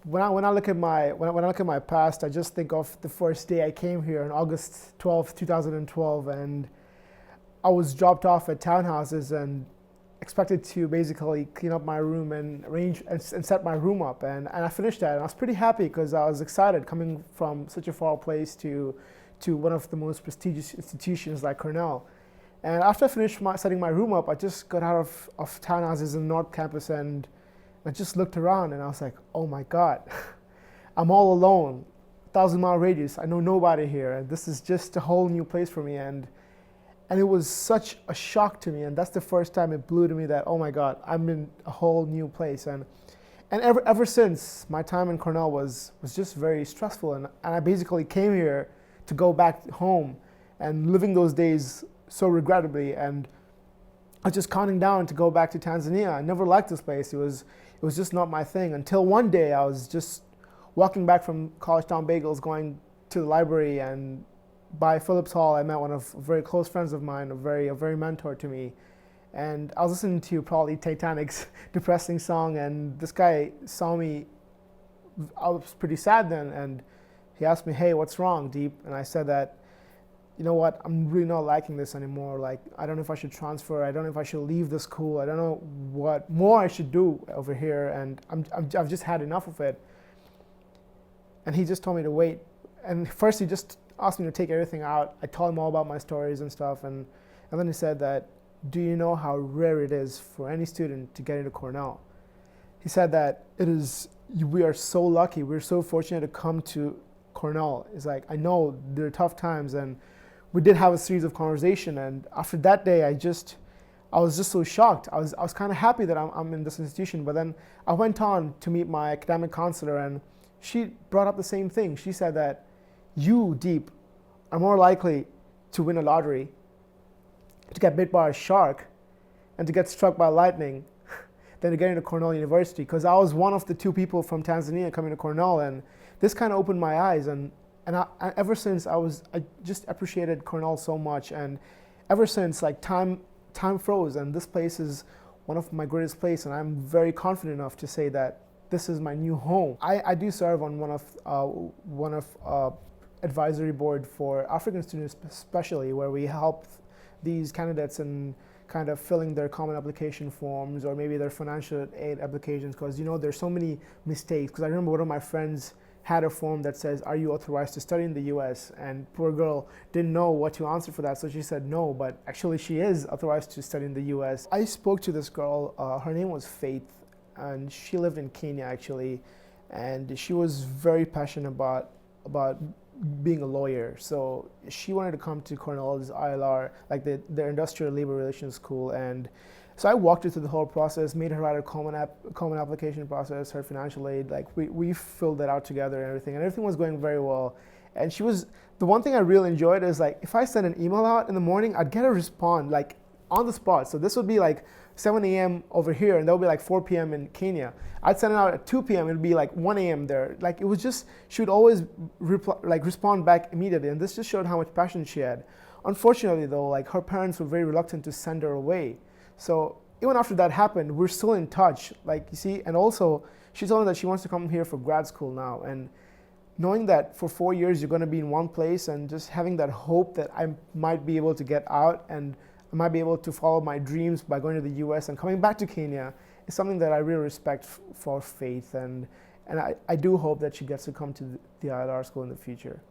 when I look at when I look at my past, I just think of the first day I came here on August 12th, 2012, and I was dropped off at townhouses and expected to basically clean up my room and arrange and set my room up, and I finished that, and I was pretty happy because I was excited coming from such a far place to one of the most prestigious institutions like Cornell. And after I finished setting my room up, I just got out of townhouses in North Campus, and I just looked around and I was like, oh my God, I'm all alone, 1,000-mile radius. I know nobody here, and this is just a whole new place for me. And it was such a shock to me, and that's the first time it blew to me that, oh my God, I'm in a whole new place. And ever since, my time in Cornell was just very stressful, and I basically came here to go back home, and living those days so regrettably, and I was just counting down to go back to Tanzania. I never liked this place. It was just not my thing, until one day I was just walking back from College Town Bagels, going to the library, and by Phillips Hall, I met one of very close friends of mine, a very mentor to me. And I was listening to probably Titanic's depressing song, and this guy saw me. I was pretty sad then, and he asked me, "Hey, what's wrong, Deip?" And I said that, you know what, I'm really not liking this anymore. Like, I don't know if I should transfer. I don't know if I should leave the school. I don't know what more I should do over here, and I've just had enough of it. And he just told me to wait. And first he just asked me to take everything out. I told him all about my stories and stuff, and then he said that, do you know how rare it is for any student to get into Cornell? He said that we are so lucky, we're so fortunate to come to Cornell. It's like, I know there are tough times, and we did have a series of conversation, and after that day, I was just so shocked. I was kind of happy that I'm in this institution, but then I went on to meet my academic counselor, and she brought up the same thing. She said that you, Deip, are more likely to win a lottery, to get bit by a shark, and to get struck by lightning than to get into Cornell University. Because I was one of the 2 people from Tanzania coming to Cornell, and this kind of opened my eyes. And ever since, I just appreciated Cornell so much. And ever since, like, time froze, and this place is one of my greatest places, and I'm very confident enough to say that this is my new home. I do serve on one of advisory board for African students, especially, where we help these candidates in kind of filling their common application forms, or maybe their financial aid applications, because there's so many mistakes. Because I remember one of my friends had a form that says, "Are you authorized to study in the U.S.?" And poor girl didn't know what to answer for that, so she said no, but actually she is authorized to study in the U.S. I spoke to this girl, her name was Faith, and she lived in Kenya actually, and she was very passionate about being a lawyer. So she wanted to come to Cornell's ILR, like their Industrial Labor Relations School, and so I walked her through the whole process, made her write a common application process, her financial aid, like we filled that out together and everything was going very well. And the one thing I really enjoyed is, like, if I sent an email out in the morning, I'd get a response like on the spot. So this would be like 7 a.m. over here, and that would be like 4 p.m. in Kenya. I'd send it out at 2 p.m. It'd be like 1 a.m. there. Like, it was just, she would always respond back immediately, and this just showed how much passion she had. Unfortunately though, like, her parents were very reluctant to send her away. So even after that happened, we're still in touch, like, you see. And also, she told me that she wants to come here for grad school now, and knowing that for 4 years you're going to be in one place, and just having that hope that I might be able to get out and I might be able to follow my dreams by going to the US and coming back to Kenya, is something that I really respect for Faith, and I do hope that she gets to come to the ILR school in the future.